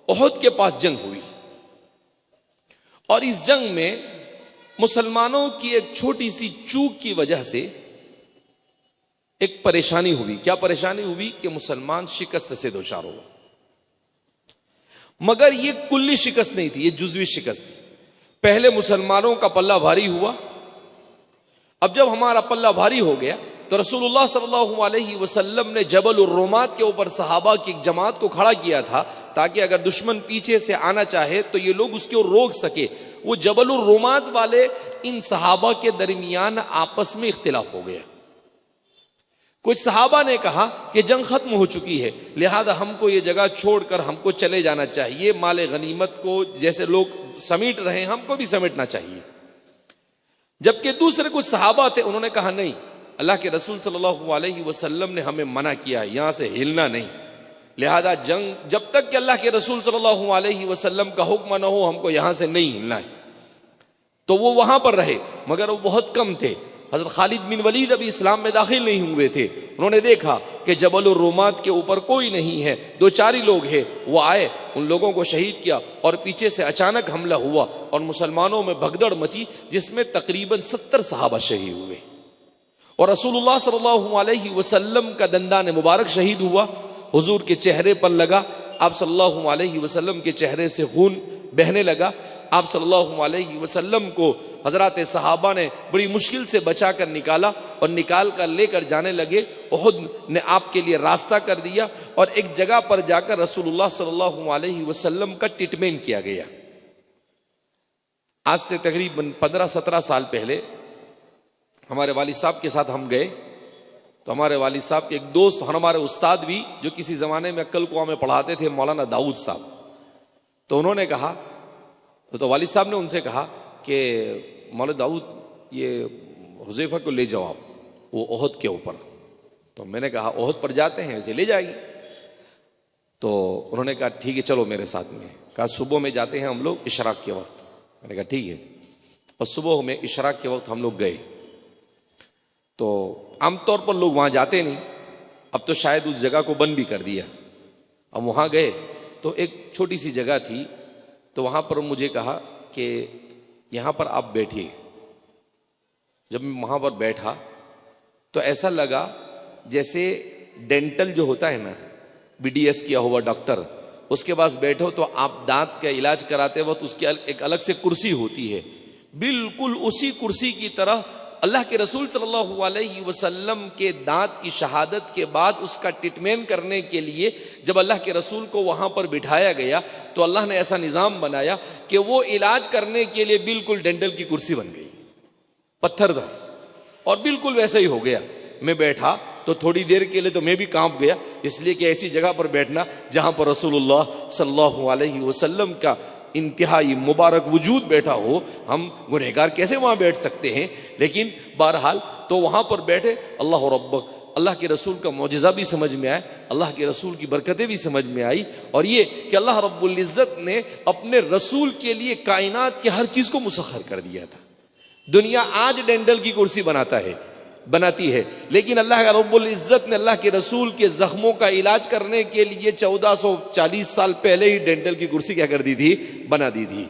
احد کے پاس جنگ ہوئی، اور اس جنگ میں مسلمانوں کی ایک چھوٹی سی چوک کی وجہ سے ایک پریشانی ہوئی۔ کیا پریشانی ہوئی؟ کہ مسلمان شکست سے دوچار ہوا، مگر یہ کلی شکست نہیں تھی، یہ جزوی شکست تھی۔ پہلے مسلمانوں کا پلہ بھاری ہوا، اب جب ہمارا پلہ بھاری ہو گیا تو رسول اللہ صلی اللہ علیہ وسلم نے جبل الرومات کے اوپر صحابہ کی ایک جماعت کو کھڑا کیا تھا، تاکہ اگر دشمن پیچھے سے آنا چاہے تو یہ لوگ اس کو روک سکے۔ وہ جبل الرومات والے ان صحابہ کے درمیان آپس میں اختلاف ہو گیا۔ کچھ صحابہ نے کہا کہ جنگ ختم ہو چکی ہے، لہذا ہم کو یہ جگہ چھوڑ کر ہم کو چلے جانا چاہیے، مال غنیمت کو جیسے لوگ سمیٹ رہے ہیں ہم کو بھی سمیٹنا چاہیے۔ جبکہ دوسرے کچھ صحابہ تھے، انہوں نے کہا نہیں، اللہ کے رسول صلی اللہ علیہ وسلم نے ہمیں منع کیا ہے، یہاں سے ہلنا نہیں، لہذا جنگ جب تک کہ اللہ کے رسول صلی اللہ علیہ وسلم کا حکم نہ ہو ہم کو یہاں سے نہیں ہلنا ہے۔ تو وہ وہاں پر رہے، مگر وہ بہت کم تھے۔ حضرت خالد بن ولید ابھی اسلام میں داخل نہیں ہوئے تھے، انہوں نے دیکھا کہ جبل الرومات کے اوپر کوئی نہیں ہے، دو چار ہی لوگ ہیں، وہ آئے، ان لوگوں کو شہید کیا، اور پیچھے سے اچانک حملہ ہوا اور مسلمانوں میں بھگدڑ مچی، جس میں تقریباً 70 صحابہ شہید ہوئے، اور رسول اللہ صلی اللہ علیہ وسلم کا دندان مبارک شہید ہوا، حضور کے چہرے پر لگا، آپ صلی اللہ علیہ وسلم کے چہرے سے خون بہنے لگا۔ آپ صلی اللہ علیہ وسلم کو حضرات صحابہ نے بڑی مشکل سے بچا کر نکالا، اور نکال کر لے کر جانے لگے۔ احد نے آپ کے لیے راستہ کر دیا، اور ایک جگہ پر جا کر رسول اللہ صلی اللہ علیہ وسلم کا ٹریٹمنٹ کیا گیا۔ آج سے تقریباً 15-17 سال پہلے ہمارے والد صاحب کے ساتھ ہم گئے، تو ہمارے والد صاحب کے ایک دوست اور ہمارے استاد بھی جو کسی زمانے میں عقل قوا میں پڑھاتے تھے، مولانا داؤد صاحب، تو انہوں نے کہا، تو والد صاحب نے ان سے کہا کہ مولانا داؤد یہ حذیفہ کو لے جاؤ آپ وہ احد کے اوپر۔ تو میں نے کہا احد پر جاتے ہیں، اسے لے جائیں گے۔ تو انہوں نے کہا ٹھیک ہے چلو میرے ساتھ میں۔ کہا صبح میں جاتے ہیں ہم لوگ اشراق کے وقت۔ میں نے کہا ٹھیک ہے، اور صبح میں اشراق کے وقت ہم لوگ گئے۔ تو عام طور پر لوگ وہاں جاتے نہیں، اب تو شاید اس جگہ کو بند بھی کر دیا۔ ہم وہاں گئے تو ایک چھوٹی سی جگہ تھی، تو وہاں پر مجھے کہا کہ یہاں پر آپ بیٹھیے۔ جب میں وہاں پر بیٹھا تو ایسا لگا جیسے ڈینٹل جو ہوتا ہے نا، BDS کیا ہوا ڈاکٹر، اس کے پاس بیٹھو تو آپ دانت کا علاج کراتے وقت اس کی ایک الگ سے کرسی ہوتی ہے، بالکل اسی کرسی کی طرح اللہ کے رسول صلی اللہ علیہ وسلم کے دانت کی شہادت کے بعد اس کا ٹریٹمنٹ کرنے کے لیے جب اللہ کے رسول کو وہاں پر بٹھایا گیا تو اللہ نے ایسا نظام بنایا کہ وہ علاج کرنے کے لیے بالکل ڈینٹل کی کرسی بن گئی، پتھر تھا، اور بالکل ویسا ہی ہو گیا۔ میں بیٹھا تو تھوڑی دیر کے لیے تو میں بھی کانپ گیا، اس لیے کہ ایسی جگہ پر بیٹھنا جہاں پر رسول اللہ صلی اللہ علیہ وسلم کا انتہائی مبارک وجود بیٹھا ہو، ہم گنہگار کیسے وہاں بیٹھ سکتے ہیں؟ لیکن بہرحال تو وہاں پر بیٹھے، اللہ رب، اللہ کے رسول کا معجزہ بھی سمجھ میں آئے، اللہ کے رسول کی برکتیں بھی سمجھ میں آئی، اور یہ کہ اللہ رب العزت نے اپنے رسول کے لیے کائنات کے ہر چیز کو مسخر کر دیا تھا۔ دنیا آج ڈینٹل کی کرسی بناتی ہے، لیکن اللہ رب العزت نے اللہ کے رسول کے زخموں کا علاج کرنے کے لیے 1440 سال پہلے ہی ڈینٹل کی کرسی کیا کر دی تھی؟ بنا دی تھی۔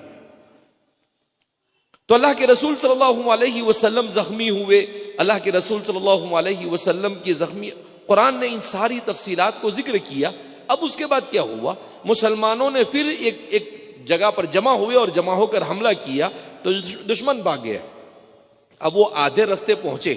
تو اللہ کے رسول صلی اللہ علیہ وسلم زخمی ہوئے، اللہ کے رسول صلی اللہ علیہ وسلم کی زخمی، قرآن نے ان ساری تفصیلات کو ذکر کیا۔ اب اس کے بعد کیا ہوا؟ مسلمانوں نے پھر ایک جگہ پر جمع ہوئے اور جمع ہو کر حملہ کیا، تو دشمن بھاگ گیا۔ اب وہ آدھے رستے پہنچے،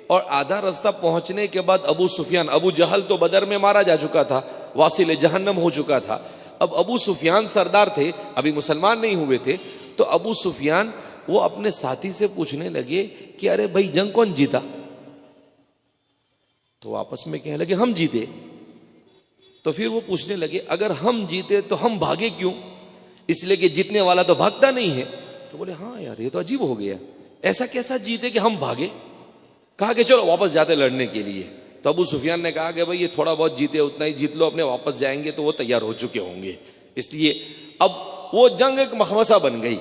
اور آدھا رستہ پہنچنے کے بعد ابو سفیان، ابو جہل تو بدر میں مارا جا چکا تھا، واصل جہنم ہو چکا تھا، اب ابو سفیان سردار تھے، ابھی مسلمان نہیں ہوئے تھے، تو ابو سفیان وہ اپنے ساتھی سے پوچھنے لگے کہ ارے بھائی جنگ کون جیتا؟ تو آپس میں کہنے لگے ہم جیتے۔ تو پھر وہ پوچھنے لگے اگر ہم جیتے تو ہم بھاگے کیوں؟ اس لیے کہ جیتنے والا تو بھاگتا نہیں ہے۔ تو بولے ہاں یار یہ تو عجیب ہو گیا، ایسا کیسا جیتے کہ ہم بھاگے؟ کہا کہ چلو واپس جاتے لڑنے کے لیے۔ تو ابو سفیان نے کہا کہ بھائی یہ تھوڑا بہت جیتے، اتنا ہی جیت لو، اپنے واپس جائیں گے تو وہ تیار ہو چکے ہوں گے۔ اس لیے اب وہ جنگ ایک مخمصہ بن گئی،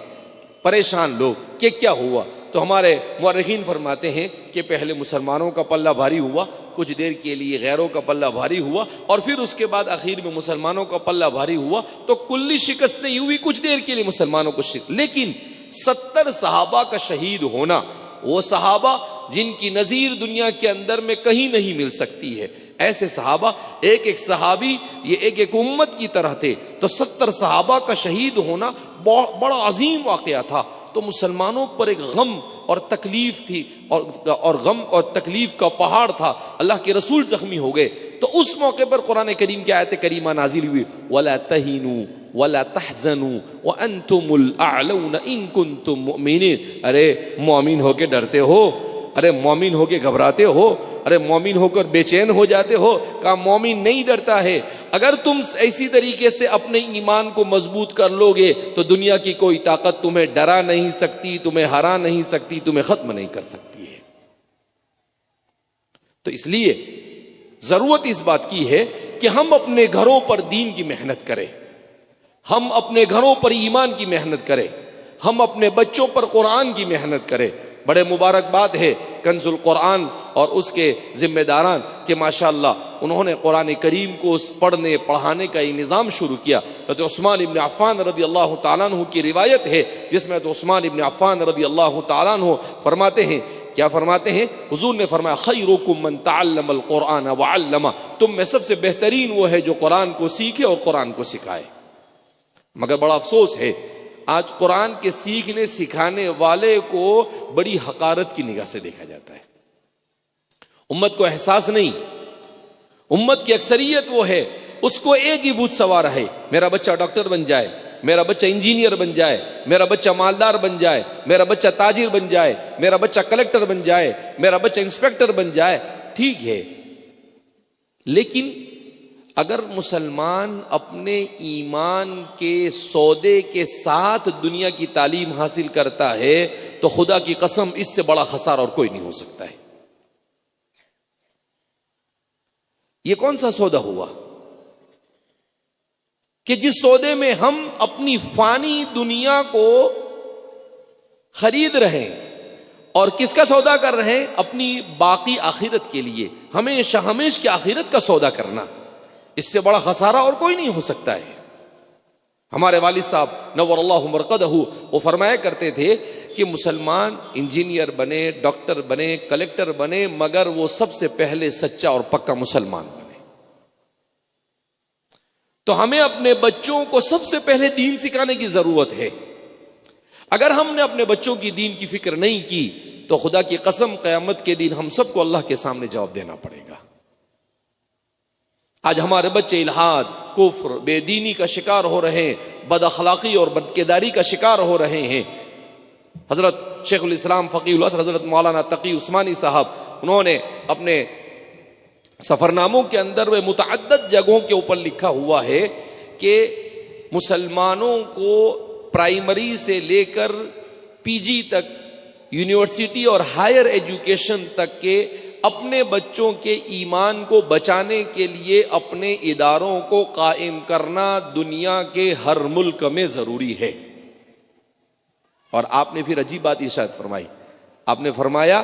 پریشان لوگ کہ کیا ہوا۔ تو ہمارے مورخین فرماتے ہیں کہ پہلے مسلمانوں کا پلہ بھاری ہوا، کچھ دیر کے لیے غیروں کا پلہ بھاری ہوا اور پھر اس کے بعد آخر میں مسلمانوں کا پلہ بھاری ہوا تو کلی شکست نہیں ہوئی، کچھ دیر کے لیے مسلمانوں کو لیکن 70 صحابہ کا شہید ہونا، وہ صحابہ جن کی نظیر دنیا کے اندر میں کہیں نہیں مل سکتی ہے، ایسے صحابہ، ایک ایک صحابی یہ ایک ایک امت کی طرح تھے، تو 70 صحابہ کا شہید ہونا بڑا عظیم واقعہ تھا۔ تو مسلمانوں پر ایک غم اور تکلیف تھی اور غم اور تکلیف کا پہاڑ تھا، اللہ کے رسول زخمی ہو گئے۔ تو اس موقع پر قرآن کریم کی آیت کریمہ نازل ہوئی، وَلَا تَهِنُوا وَلَا تَحْزَنُوا وَأَنْتُمُ الْأَعْلَوْنَ إِن كُنتُم مُؤْمِنِينَ۔ ارے مومن ہو کے ڈرتے ہو، ارے مومن ہو کے گھبراتے ہو، ارے مومن ہو کر بے چین ہو جاتے ہو؟ کہا مومن نہیں ڈرتا ہے، اگر تم ایسی طریقے سے اپنے ایمان کو مضبوط کر لو گے تو دنیا کی کوئی طاقت تمہیں ڈرا نہیں سکتی، تمہیں ہرا نہیں سکتی، تمہیں ختم نہیں کر سکتی ہے۔ تو اس لیے ضرورت اس بات کی ہے کہ ہم اپنے گھروں پر دین کی محنت کریں، ہم اپنے گھروں پر ایمان کی محنت کریں، ہم اپنے بچوں پر قرآن کی محنت کریں۔ بڑے مبارکباد ہے کنز القرآن اور اس کے ذمہ داران کہ ماشاءاللہ انہوں نے قرآن کریم کو پڑھنے پڑھانے کا یہ نظام شروع کیا۔ حضرت عثمان ابن عفان رضی اللہ تعالیٰ عنہ کی روایت ہے جس میں حضرت عثمان ابن عفان رضی اللہ تعالیٰ عنہ فرماتے ہیں، کیا فرماتے ہیں؟ حضور نے فرمایا خیرکم من تعلم القرآن وعلمہ، تم میں سب سے بہترین وہ ہے جو قرآن کو سیکھے اور قرآن کو سکھائے۔ مگر بڑا افسوس ہے آج قرآن کے سیکھنے سکھانے والے کو بڑی حقارت کی نگاہ سے دیکھا جاتا ہے۔ امت کو احساس نہیں، امت کی اکثریت وہ ہے اس کو ایک ہی بھوت سوار ہے، میرا بچہ ڈاکٹر بن جائے، میرا بچہ انجینئر بن جائے، میرا بچہ مالدار بن جائے، میرا بچہ تاجر بن جائے، میرا بچہ کلکٹر بن جائے، میرا بچہ انسپیکٹر بن جائے۔ ٹھیک ہے، لیکن اگر مسلمان اپنے ایمان کے سودے کے ساتھ دنیا کی تعلیم حاصل کرتا ہے تو خدا کی قسم اس سے بڑا خسارہ اور کوئی نہیں ہو سکتا ہے۔ یہ کون سا سودا ہوا کہ جس سودے میں ہم اپنی فانی دنیا کو خرید رہے ہیں، اور کس کا سودا کر رہے ہیں؟ اپنی باقی آخرت کے لیے، ہمیشہ ہمیش کی آخرت کا سودا کرنا، اس سے بڑا خسارہ اور کوئی نہیں ہو سکتا ہے۔ ہمارے والد صاحب نور اللہ مرقدہ وہ فرمایا کرتے تھے کہ مسلمان انجینئر بنے، ڈاکٹر بنے، کلکٹر بنے، مگر وہ سب سے پہلے سچا اور پکا مسلمان بنے۔ تو ہمیں اپنے بچوں کو سب سے پہلے دین سکھانے کی ضرورت ہے۔ اگر ہم نے اپنے بچوں کی دین کی فکر نہیں کی تو خدا کی قسم قیامت کے دن ہم سب کو اللہ کے سامنے جواب دینا پڑے گا۔ آج ہمارے بچے الحاد، کفر، بے دینی کا شکار ہو رہے ہیں، بد اخلاقی اور بدکرداری کا شکار ہو رہے ہیں۔ حضرت شیخ الاسلام فقیہ الازہر حضرت مولانا تقی عثمانی صاحب انہوں نے اپنے سفرناموں کے اندر وہ متعدد جگہوں کے اوپر لکھا ہوا ہے کہ مسلمانوں کو پرائمری سے لے کر پی جی تک، یونیورسٹی اور ہائر ایجوکیشن تک کے اپنے بچوں کے ایمان کو بچانے کے لیے اپنے اداروں کو قائم کرنا دنیا کے ہر ملک میں ضروری ہے۔ اور آپ نے پھر عجیب بات ارشاد فرمائی، آپ نے فرمایا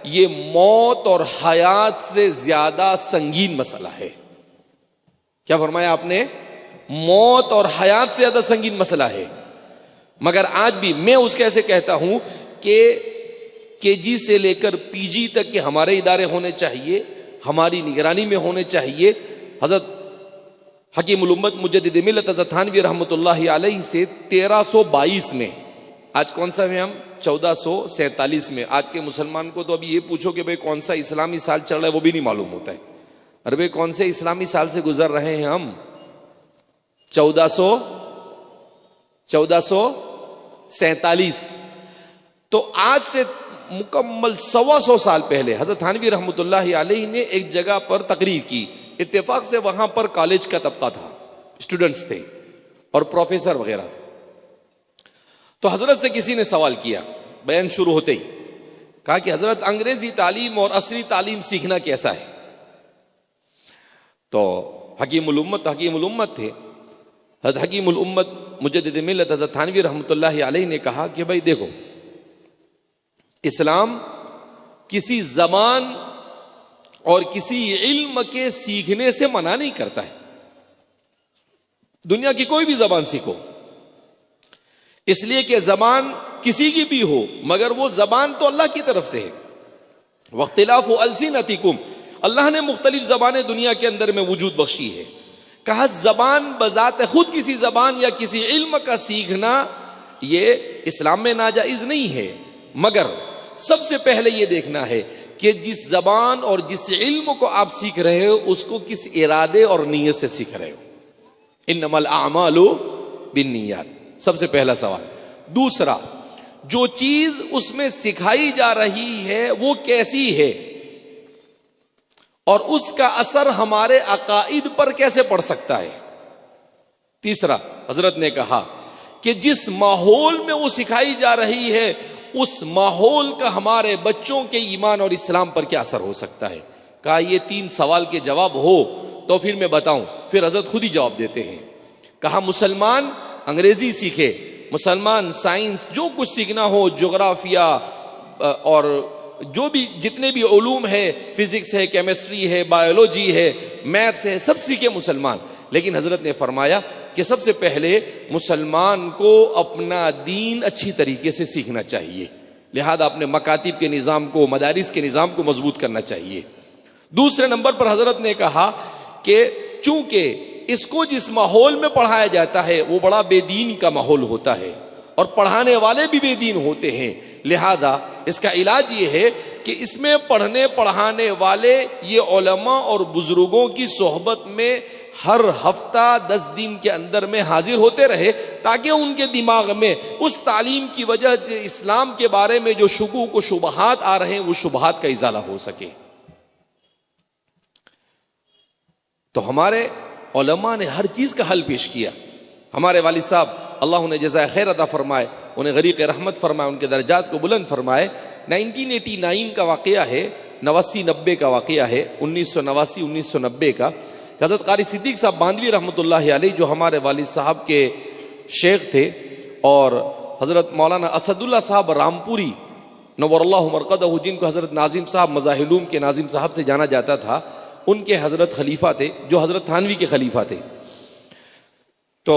یہ موت اور حیات سے زیادہ سنگین مسئلہ ہے۔ کیا فرمایا آپ نے؟ موت اور حیات سے زیادہ سنگین مسئلہ ہے۔ مگر آج بھی میں اس کے ایسے کہتا ہوں کہ کے جی سے لے کر پی جی تک کے ہمارے ادارے ہونے چاہیے، ہماری نگرانی میں ہونے چاہیے۔ حضرت حکیم الامت مجدد ملت حضرت تھانوی رحمۃ اللہ علیہ سے 1322 میں، آج کون سا میں ہم 1447 میں، آج کے مسلمان کو تو ابھی یہ پوچھو کہ بھئی کون سا اسلامی سال چل رہا ہے وہ بھی نہیں معلوم ہوتا ہے۔ ارے بھئی کون سے اسلامی سال سے گزر رہے ہیں ہم؟ 1447۔ تو آج سے مکمل 125 سال پہلے حضرت تھانوی رحمۃ اللہ علیہ نے ایک جگہ پر تقریر کی، اتفاق سے وہاں پر کالج کا طبقہ تھا، اسٹوڈنٹس تھے اور پروفیسر وغیرہ تھے۔ تو حضرت سے کسی نے سوال کیا، بیان شروع ہوتے ہی کہا کہ حضرت انگریزی تعلیم اور عصری تعلیم سیکھنا کیسا ہے؟ تو حکیم الامت تھے، حضرت حکیم الامت مجدد ملت حضرت تھانوی رحمۃ اللہ علیہ نے کہا کہ بھائی دیکھو، اسلام کسی زبان اور کسی علم کے سیکھنے سے منع نہیں کرتا ہے. دنیا کی کوئی بھی زبان سیکھو، اس لیے کہ زبان کسی کی بھی ہو مگر وہ زبان تو اللہ کی طرف سے ہے. واختلاف السنتکم، اللہ نے مختلف زبانیں دنیا کے اندر میں وجود بخشی ہے. کہا زبان بذات خود کسی زبان یا کسی علم کا سیکھنا یہ اسلام میں ناجائز نہیں ہے، مگر سب سے پہلے یہ دیکھنا ہے کہ جس زبان اور جس علم کو آپ سیکھ رہے ہو اس کو کس ارادے اور نیت سے سیکھ رہے ہو. انما الاعمال بالنیات، سب سے پہلا سوال. دوسرا، جو چیز اس میں سکھائی جا رہی ہے وہ کیسی ہے اور اس کا اثر ہمارے عقائد پر کیسے پڑ سکتا ہے. تیسرا، حضرت نے کہا کہ جس ماحول میں وہ سکھائی جا رہی ہے اس ماحول کا ہمارے بچوں کے ایمان اور اسلام پر کیا اثر ہو سکتا ہے. کہا یہ 3 سوال کے جواب ہو تو پھر میں بتاؤں. پھر حضرت خود ہی جواب دیتے ہیں. کہا مسلمان انگریزی سیکھے، مسلمان سائنس جو کچھ سیکھنا ہو، جغرافیہ اور جو بھی جتنے بھی علوم ہے، فزکس ہے، کیمسٹری ہے، بایولوجی ہے، میتھس ہے، سب سیکھے مسلمان. لیکن حضرت نے فرمایا کہ سب سے پہلے مسلمان کو اپنا دین اچھی طریقے سے سیکھنا چاہیے، لہذا اپنے مکاتب کے نظام کو، مدارس کے نظام کو مضبوط کرنا چاہیے. دوسرے نمبر پر حضرت نے کہا کہ چونکہ اس کو جس ماحول میں پڑھایا جاتا ہے وہ بڑا بے دین کا ماحول ہوتا ہے اور پڑھانے والے بھی بے دین ہوتے ہیں، لہذا اس کا علاج یہ ہے کہ اس میں پڑھنے پڑھانے والے یہ علماء اور بزرگوں کی صحبت میں ہر ہفتہ 10 دن کے اندر میں حاضر ہوتے رہے تاکہ ان کے دماغ میں اس تعلیم کی وجہ سے اسلام کے بارے میں جو شکوک و شبہات آ رہے ہیں وہ شبہات کا ازالہ ہو سکے. تو ہمارے علماء نے ہر چیز کا حل پیش کیا. ہمارے والد صاحب اللہ انہیں جزائے خیر عطا فرمائے، انہیں غریق رحمت فرمائے، ان کے درجات کو بلند فرمائے. 1989 کا واقعہ ہے، 89-90 کا واقعہ ہے، 1989-1990 کا. حضرت قاری صدیق صاحب باندوی رحمۃ اللہ علیہ جو ہمارے والد صاحب کے شیخ تھے، اور حضرت مولانا اسد اللہ صاحب رامپوری نور اللہ مرقدہ جن کو حضرت ناظم صاحب مظاہر کے ناظم صاحب سے جانا جاتا تھا، ان کے حضرت خلیفہ تھے جو حضرت تھانوی کے خلیفہ تھے. تو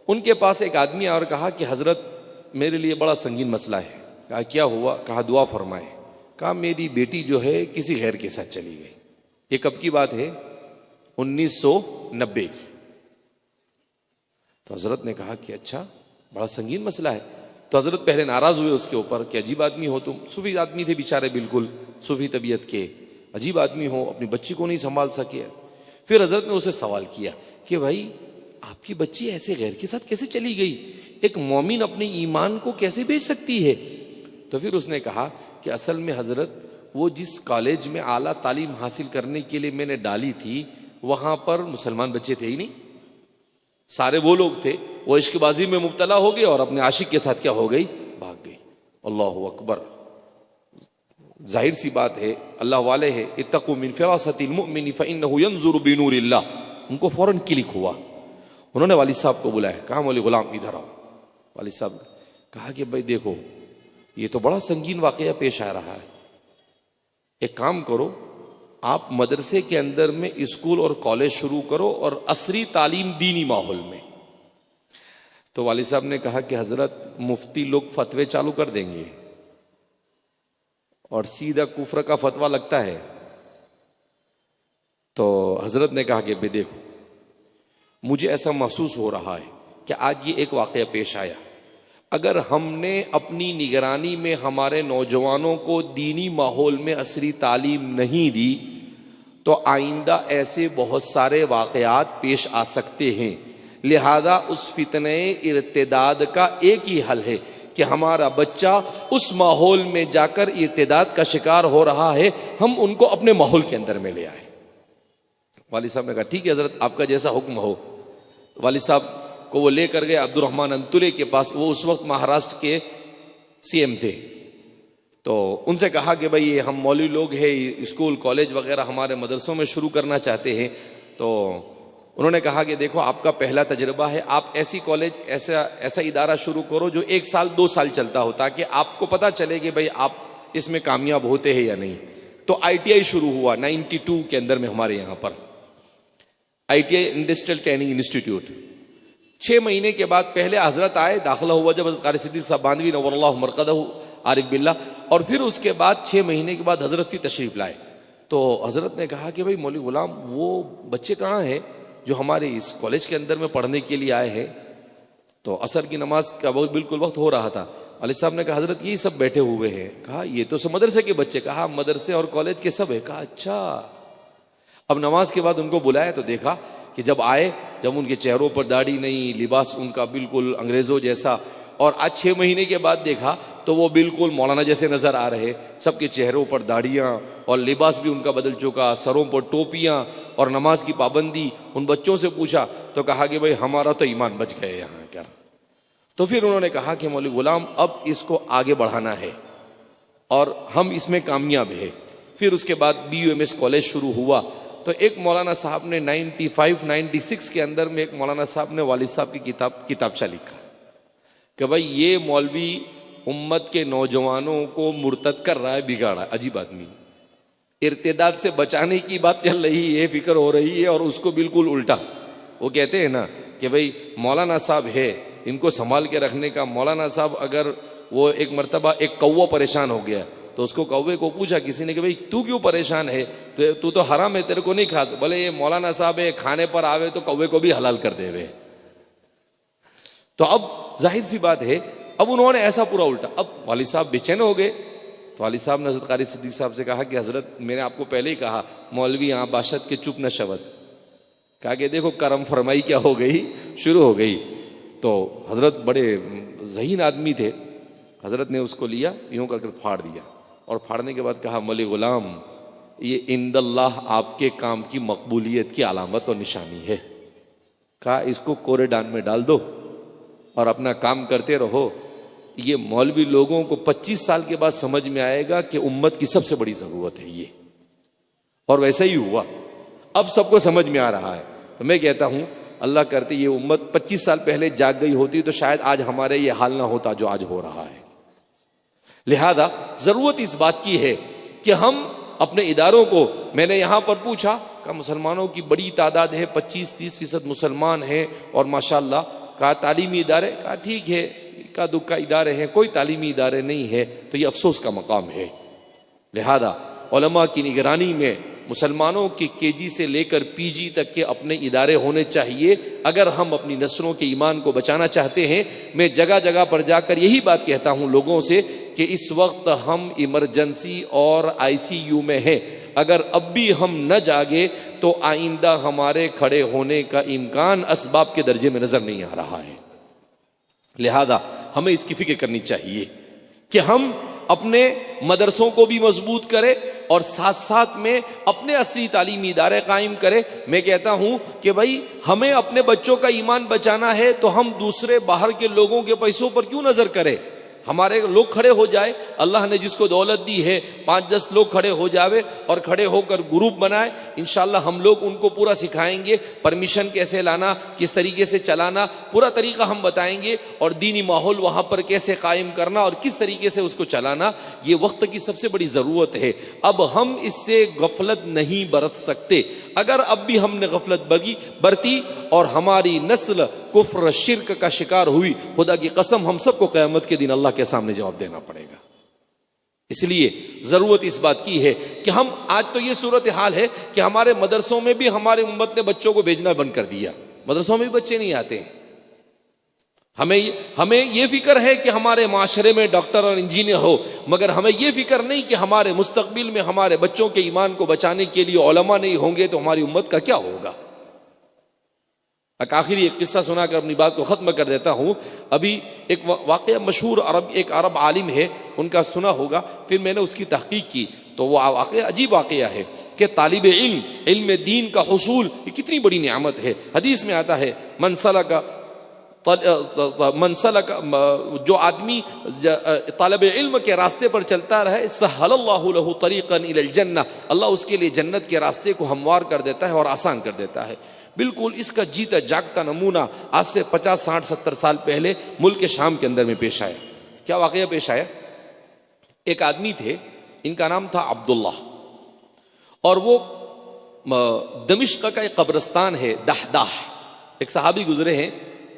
ان کے پاس ایک آدمی آیا اور کہا کہ حضرت میرے لیے بڑا سنگین مسئلہ ہے. کہا کیا ہوا؟ کہا دعا فرمائے. کہا میری بیٹی جو ہے کسی غیر کے ساتھ چلی گئی. یہ کب کی بات ہے؟ 1990 کی. تو حضرت نے کہا کہ اچھا بڑا سنگین مسئلہ ہے. تو حضرت پہلے ناراض ہوئے اس کے اوپر کہ عجیب آدمی ہو تم. صوفی آدمی تھے بیچارے، بالکل صوفی طبیعت کے، عجیب آدمی ہو، اپنی بچی کو نہیں سنبھال سکے. پھر حضرت نے اسے سوال کیا کہ بھائی آپ کی بچی ایسے غیر کے ساتھ کیسے چلی گئی؟ ایک مومن اپنے ایمان کو کیسے بیچ سکتی ہے؟ تو پھر اس نے کہا کہ اصل میں حضرت وہ جس کالج میں اعلیٰ تعلیم حاصل کرنے کے لیے میں نے ڈالی تھی وہاں پر مسلمان بچے تھے ہی نہیں، سارے وہ لوگ تھے، وہ عشق بازی میں مبتلا ہو گئے اور اپنے عاشق کے ساتھ کیا ہو گئی؟ بھاگ گئی. اللہ اکبر. ظاہر سی بات ہے، اللہ والے ہے، اتقوا من فراست المؤمن فإنه ينظر بنور اللہ. ان کو فوراً کلک ہوا. انہوں نے والد صاحب کو بلایا، کہا مولی غلام ادھر آؤ. والد صاحب کہا کہ بھائی دیکھو یہ تو بڑا سنگین واقعہ پیش آ رہا ہے، ایک کام کرو، آپ مدرسے کے اندر میں اسکول اور کالج شروع کرو اور عصری تعلیم دینی ماحول میں. تو والد صاحب نے کہا کہ حضرت مفتی لوگ فتوے چالو کر دیں گے اور سیدھا کفر کا فتویٰ لگتا ہے. تو حضرت نے کہا کہ بھئی دیکھو مجھے ایسا محسوس ہو رہا ہے کہ آج یہ ایک واقعہ پیش آیا، اگر ہم نے اپنی نگرانی میں ہمارے نوجوانوں کو دینی ماحول میں عصری تعلیم نہیں دی تو آئندہ ایسے بہت سارے واقعات پیش آ سکتے ہیں. لہذا اس فتنہ ارتداد کا ایک ہی حل ہے کہ ہمارا بچہ اس ماحول میں جا کر ارتداد کا شکار ہو رہا ہے، ہم ان کو اپنے ماحول کے اندر میں لے آئیں. والد صاحب نے کہا ٹھیک ہے حضرت آپ کا جیسا حکم ہو. والد صاحب کو وہ لے کر گئے عبد الرحمن انتولے کے پاس، وہ اس وقت مہاراشٹر کے سی ایم تھے. تو ان سے کہا کہ بھئی ہم مولوی لوگ ہیں، اسکول کالج وغیرہ ہمارے مدرسوں میں شروع کرنا چاہتے ہیں. تو انہوں نے کہا کہ دیکھو آپ کا پہلا تجربہ ہے، آپ ایسی کالج ایسا ادارہ شروع کرو جو 1 سال 2 سال چلتا ہو تاکہ آپ کو پتہ چلے کہ بھئی آپ اس میں کامیاب ہوتے ہیں یا نہیں. تو ITI شروع ہوا 92 کے اندر میں ہمارے یہاں پر، ITI انڈسٹریل ٹریننگ انسٹیٹیوٹ۔ 6 مہینے کے بعد پہلے حضرت آئے، داخلہ ہوا جب حضرت قاری صدیق صاحب باندھوی نور اللہ مرقدہ عارف باللہ، اور پھر اس کے بعد 6 مہینے کے بعد حضرت بھی تشریف لائے۔ تو حضرت نے کہا کہ بھئی مولوی غلام وہ بچے کہاں ہیں جو ہمارے اس کالج کے اندر میں پڑھنے کے لیے آئے ہیں؟ تو عصر کی نماز کا بالکل وقت ہو رہا تھا۔ علی صاحب نے کہا حضرت یہ سب بیٹھے ہوئے ہیں۔ کہا یہ تو سب مدرسے کے بچے۔ کہا مدرسے اور کالج کے سب ہے۔ کہا اچھا۔ اب نماز کے بعد ان کو بلایا تو دیکھا کہ جب آئے، جب ان کے چہروں پر داڑھی نہیں، لباس ان کا بالکل انگریزوں جیسا، اور آج 6 مہینے کے بعد دیکھا تو وہ بالکل مولانا جیسے نظر آ رہے، سب کے چہروں پر داڑھیاں اور لباس بھی ان کا بدل چکا، سروں پر ٹوپیاں اور نماز کی پابندی۔ ان بچوں سے پوچھا تو کہا کہ بھئی ہمارا تو ایمان بچ گئے یہاں کر۔ تو پھر انہوں نے کہا کہ مولوی غلام اب اس کو آگے بڑھانا ہے اور ہم اس میں کامیاب ہیں۔ پھر اس کے بعد BUMS کالج شروع ہوا۔ تو ایک مولانا صاحب نے 95-96 کے اندر میں ایک مولانا صاحب نے والد صاحب کی کتابچہ لکھا کہ بھائی یہ مولوی امت کے نوجوانوں کو مرتد کر رہا ہے، بگاڑا ہے۔ عجیب آدمی، ارتداد سے بچانے کی بات چل رہی ہے، فکر ہو رہی ہے، اور اس کو بالکل الٹا۔ وہ کہتے ہیں نا کہ بھئی مولانا صاحب ہے، ان کو سنبھال کے رکھنے کا۔ مولانا صاحب اگر وہ ایک مرتبہ ایک کوا پریشان ہو گیا تو اس کو کوے کو پوچھا کسی نے کہ بھئی تو کیوں پریشان ہے؟ تو تو حرام ہے، تیرے کو نہیں کھا۔ بولے یہ مولانا صاحب ہے، کھانے پر آوے تو کوے کو بھی حلال کر دے وے۔ تو اب ظاہر سی بات ہے، اب انہوں نے ایسا پورا الٹا۔ اب والد صاحب بے چین ہو گئے تو والد صاحب نے حضرت قاری صدیق صاحب سے کہا کہ حضرت میں نے آپ کو پہلے ہی کہا مولوی یہاں باشد کے چپ نہ شود۔ کہا کہ دیکھو کرم فرمائی کیا ہو گئی، شروع ہو گئی۔ تو حضرت بڑے ذہین آدمی تھے، حضرت نے اس کو لیا، یوں کر کر پھاڑ دیا، اور پھاڑنے کے بعد کہا مولوی غلام یہ عند اللہ آپ کے کام کی مقبولیت کی علامت اور نشانی ہے۔ کہا اس کو کوڑے دان میں ڈال دو اور اپنا کام کرتے رہو۔ یہ مولوی لوگوں کو 25 سال کے بعد سمجھ میں آئے گا کہ امت کی سب سے بڑی ضرورت ہے یہ، اور ویسا ہی ہوا۔ اب سب کو سمجھ میں آ رہا ہے۔ تو میں کہتا ہوں اللہ کرتے یہ امت 25 سال پہلے جاگ گئی ہوتی تو شاید آج ہمارے یہ حال نہ ہوتا جو آج ہو رہا ہے۔ لہذا ضرورت اس بات کی ہے کہ ہم اپنے اداروں کو، میں نے یہاں پر پوچھا کہ مسلمانوں کی بڑی تعداد ہے، 25-30% مسلمان ہیں، اور ماشاءاللہ کہا تعلیمی ادارے، کہا ٹھیک ہے کا دکا ادارے ہیں، کوئی تعلیمی ادارے نہیں ہے تو یہ افسوس کا مقام ہے۔ لہذا علماء کی نگرانی میں مسلمانوں کے KG سے لے کر PG تک کے اپنے ادارے ہونے چاہیے اگر ہم اپنی نسلوں کے ایمان کو بچانا چاہتے ہیں۔ میں جگہ جگہ پر جا کر یہی بات کہتا ہوں لوگوں سے کہ اس وقت ہم ایمرجنسی اور ICU میں ہیں، اگر اب بھی ہم نہ جاگے تو آئندہ ہمارے کھڑے ہونے کا امکان اسباب کے درجے میں نظر نہیں آ رہا ہے۔ لہذا ہمیں اس کی فکر کرنی چاہیے کہ ہم اپنے مدرسوں کو بھی مضبوط کریں اور ساتھ ساتھ میں اپنے اصلی تعلیمی ادارے قائم کریں۔ میں کہتا ہوں کہ بھائی ہمیں اپنے بچوں کا ایمان بچانا ہے تو ہم دوسرے باہر کے لوگوں کے پیسوں پر کیوں نظر کریں؟ ہمارے لوگ کھڑے ہو جائے، اللہ نے جس کو دولت دی ہے 5-10 لوگ کھڑے ہو جاوے اور کھڑے ہو کر گروپ بنائے، انشاءاللہ ہم لوگ ان کو پورا سکھائیں گے، پرمیشن کیسے لانا، کس طریقے سے چلانا، پورا طریقہ ہم بتائیں گے، اور دینی ماحول وہاں پر کیسے قائم کرنا اور کس طریقے سے اس کو چلانا، یہ وقت کی سب سے بڑی ضرورت ہے۔ اب ہم اس سے غفلت نہیں برت سکتے۔ اگر اب بھی ہم نے غفلت برتی اور ہماری نسل کفر شرک کا شکار ہوئی، خدا کی قسم ہم سب کو قیامت کے دن اللہ کے سامنے جواب دینا پڑے گا۔ اس لیے ضرورت اس بات کی ہے کہ ہم، آج تو یہ صورتحال ہے کہ ہمارے مدرسوں میں بھی ہمارے امت نے بچوں کو بھیجنا بند کر دیا، مدرسوں میں بھی بچے نہیں آتے ہیں۔ ہمیں یہ فکر ہے کہ ہمارے معاشرے میں ڈاکٹر اور انجینئر ہو، مگر ہمیں یہ فکر نہیں کہ ہمارے مستقبل میں ہمارے بچوں کے ایمان کو بچانے کے لیے علماء نہیں ہوں گے تو ہماری امت کا کیا ہوگا۔ آخری ایک قصہ سنا کر اپنی بات کو ختم کر دیتا ہوں۔ ابھی ایک واقعہ مشہور ایک عرب عالم ہے، ان کا سنا ہوگا، پھر میں نے اس کی تحقیق کی تو وہ واقعہ عجیب واقعہ ہے کہ طالب علم دین کا حصول یہ کتنی بڑی نعمت ہے۔ حدیث میں آتا ہے منسلک، جو آدمی طالب علم کے راستے پر چلتا رہے، سہل اللہ لہ طریقا الی الجنہ، اللہ اس کے لیے جنت کے راستے کو ہموار کر دیتا ہے اور آسان کر دیتا ہے۔ بالکل اس کا جیتا جاگتا نمونہ آج سے 50 60 70 سال پہلے ملک شام کے اندر میں پیش آیا۔ کیا واقعہ پیش آیا؟ ایک آدمی تھے، ان کا نام تھا عبداللہ، اور وہ دمشق کا ایک قبرستان ہے دحداح، ایک صحابی گزرے ہیں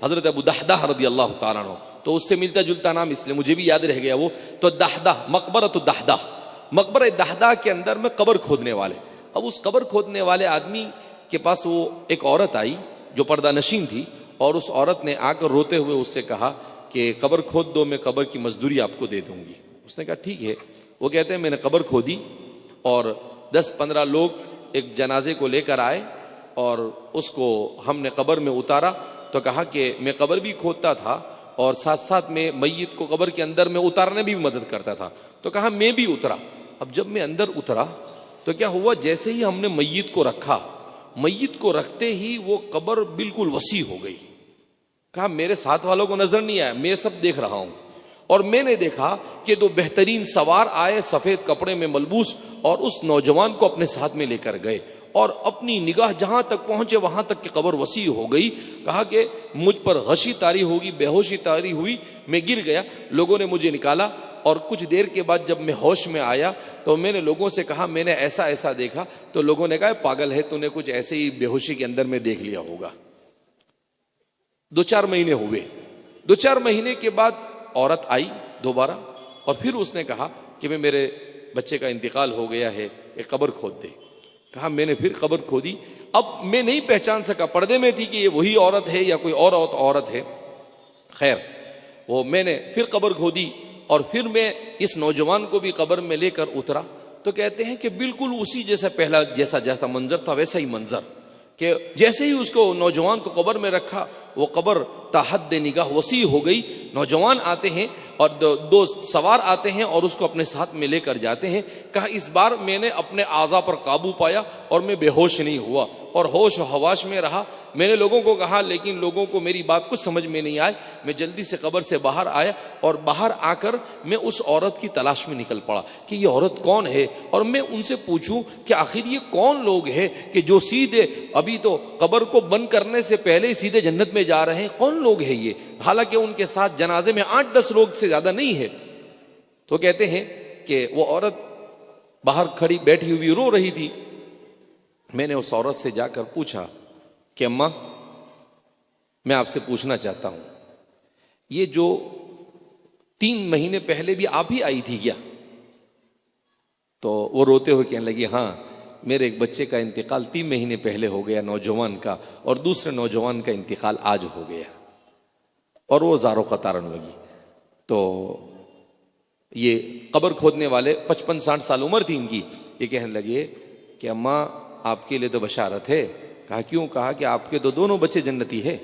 حضرت ابو دحداح رضی اللہ تعالیٰ عنہ، تو اس سے ملتا جلتا نام اس لیے مجھے بھی یاد رہ گیا وہ، تو دحداح مقبرۃ الدحداح، مقبرہ دحداح کے اندر میں قبر کھودنے والے. اب اس قبر کھودنے والے آدمی کے پاس وہ ایک عورت آئی جو پردہ نشین تھی، اور اس عورت نے آ کر روتے ہوئے اس سے کہا کہ قبر کھود دو، میں قبر کی مزدوری آپ کو دے دوں گی. اس نے کہا ٹھیک ہے. وہ کہتے ہیں میں نے قبر کھودی اور 10-15 لوگ ایک جنازے کو لے کر آئے اور اس کو ہم نے قبر میں اتارا. تو کہا کہ میں قبر بھی کھودتا تھا اور ساتھ ساتھ میں میت کو قبر کے اندر میں اتارنے بھی مدد کرتا تھا. تو کہا میں بھی اترا. اب جب میں اندر اترا تو کیا ہوا، جیسے ہی ہم نے میت کو رکھا، میت کو رکھتے ہی وہ قبر بالکل وسیع ہو گئی. کہا میرے ساتھ والوں کو نظر نہیں آیا، میں سب دیکھ رہا ہوں. اور میں نے دیکھا کہ دو بہترین سوار آئے سفید کپڑے میں ملبوس اور اس نوجوان کو اپنے ساتھ میں لے کر گئے، اور اپنی نگاہ جہاں تک پہنچے وہاں تک کہ قبر وسیع ہو گئی. کہا کہ مجھ پر غشی طاری ہوگی، بے ہوشی طاری ہوئی، میں گر گیا. لوگوں نے مجھے نکالا اور کچھ دیر کے بعد جب میں ہوش میں آیا تو میں نے لوگوں سے کہا میں نے ایسا ایسا دیکھا. تو لوگوں نے کہا پاگل ہے، تو نے کچھ ایسے ہی بے ہوشی کے اندر میں دیکھ لیا ہوگا. 2-4 مہینے ہوئے. 2-4 مہینے کے بعد عورت آئی دوبارہ اور پھر اس نے کہا کہ میرے بچے کا انتقال ہو گیا ہے، ایک قبر کھود دے. کہا میں نے پھر قبر کھودی. اب میں نہیں پہچان سکا، پردے میں تھی کہ یہ وہی عورت ہے یا کوئی اور عورت ہے. خیر وہ میں نے پھر قبر کھودی اور پھر میں اس نوجوان کو بھی قبر میں لے کر اترا. تو کہتے ہیں کہ بالکل اسی جیسا پہلا جیسا منظر تھا ویسا ہی منظر، کہ جیسے ہی اس کو نوجوان کو قبر میں رکھا وہ قبر تا حد نگاہ وسیع ہو گئی. نوجوان آتے ہیں اور دو سوار آتے ہیں اور اس کو اپنے ساتھ میں لے کر جاتے ہیں. کہا اس بار میں نے اپنے اعضاء پر قابو پایا اور میں بے ہوش نہیں ہوا اور ہوش و حواس میں رہا. میں نے لوگوں کو کہا لیکن لوگوں کو میری بات کچھ سمجھ میں نہیں آئی. میں جلدی سے قبر سے باہر آیا اور باہر آ کر میں اس عورت کی تلاش میں نکل پڑا کہ یہ عورت کون ہے، اور میں ان سے پوچھوں کہ آخر یہ کون لوگ ہیں کہ جو سیدھے ابھی تو قبر کو بند کرنے سے پہلے ہی سیدھے جنت میں جا رہے ہیں. کون لوگ ہیں یہ؟ حالانکہ ان کے ساتھ جنازے میں 8-10 لوگ سے زیادہ نہیں ہے. تو کہتے ہیں کہ وہ عورت باہر کھڑی بیٹھی ہوئی رو رہی تھی. میں نے اس عورت سے جا کر پوچھا کہ اماں میں آپ سے پوچھنا چاہتا ہوں، یہ جو 3 مہینے پہلے بھی آپ ہی آئی تھی کیا؟ تو وہ روتے ہوئے کہنے لگی ہاں، میرے ایک بچے کا انتقال 3 مہینے پہلے ہو گیا نوجوان کا، اور دوسرے نوجوان کا انتقال آج ہو گیا. اور وہ زاروں قطارن لگی. تو یہ قبر کھودنے والے 55-60 سال عمر تھی ان کی، یہ کہنے لگے کہ اماں آپ کے لیے تو بشارت ہے. کہا کیوں؟ کہا کہ آپ کے تو دونوں بچے جنتی ہے،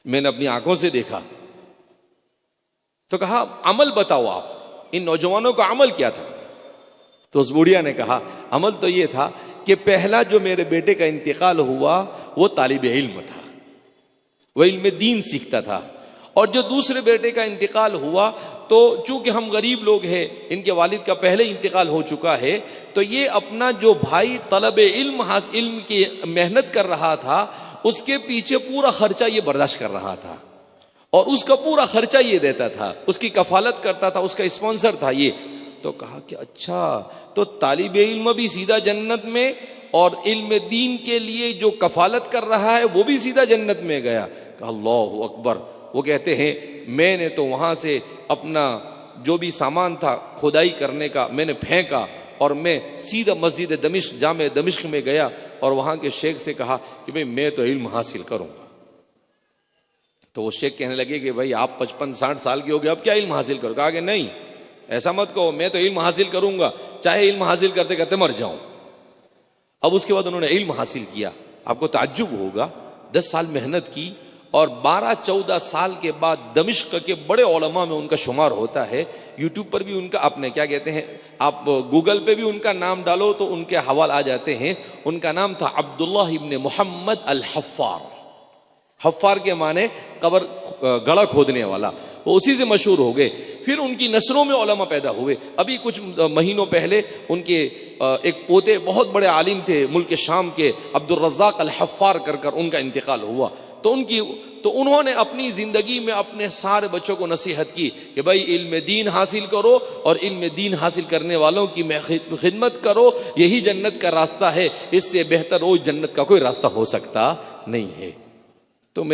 میں نے اپنی آنکھوں سے دیکھا. تو کہا عمل بتاؤ آپ، ان نوجوانوں کا عمل کیا تھا؟ تو اس بوڑھیا نے کہا عمل تو یہ تھا کہ پہلا جو میرے بیٹے کا انتقال ہوا وہ طالب علم تھا، وہ علم دین سیکھتا تھا. اور جو دوسرے بیٹے کا انتقال ہوا تو چونکہ ہم غریب لوگ ہیں، ان کے والد کا پہلے انتقال ہو چکا ہے، تو یہ اپنا جو بھائی طلب علم کی محنت کر رہا تھا اس کے پیچھے پورا خرچہ یہ برداشت کر رہا تھا اور اس کا پورا خرچہ یہ دیتا تھا، اس کی کفالت کرتا تھا، اس کا اسپانسر تھا یہ. تو کہا کہ اچھا تو طالب علم بھی سیدھا جنت میں اور علم دین کے لیے جو کفالت کر رہا ہے وہ بھی سیدھا جنت میں گیا. کہا اللہ اکبر. وہ کہتے ہیں میں نے تو وہاں سے اپنا جو بھی سامان تھا کھدائی کرنے کا میں نے پھینکا اور میں سیدھا مسجد دمشق جامع دمشق میں گیا اور وہاں کے شیخ سے کہا کہ بھئی میں تو علم حاصل کروں گا. تو وہ شیخ کہنے لگے کہ بھئی آپ 55-60 سال کے ہو گئے اب کیا علم حاصل کرو؟ کہا کہ نہیں ایسا مت کہو، میں تو علم حاصل کروں گا چاہے علم حاصل کرتے کرتے مر جاؤں. اب اس کے بعد انہوں نے علم حاصل کیا. آپ کو تعجب ہوگا 10 سال محنت کی اور 12-14 سال کے بعد دمشق کے بڑے علماء میں ان کا شمار ہوتا ہے. یوٹیوب پر بھی ان کا آپ نے کیا کہتے ہیں، آپ گوگل پہ بھی ان کا نام ڈالو تو ان کے حوالے آ جاتے ہیں. ان کا نام تھا عبداللہ ابن محمد الحفار. حفار کے معنی قبر گڑھا کھودنے والا، وہ اسی سے مشہور ہو گئے. پھر ان کی نسلوں میں علماء پیدا ہوئے. ابھی کچھ مہینوں پہلے ان کے ایک پوتے بہت بڑے عالم تھے ملک شام کے، عبد الرزاق الحفار کر ان کا انتقال ہوا. تو انہوں نے اپنی زندگی میں اپنے سارے بچوں کو نصیحت کی کہ بھائی علم دین حاصل کرو اور علم دین حاصل کرنے والوں کی خدمت کرو، یہی جنت کا راستہ ہے، اس سے بہتر وہ جنت کا کوئی راستہ ہو سکتا نہیں ہے۔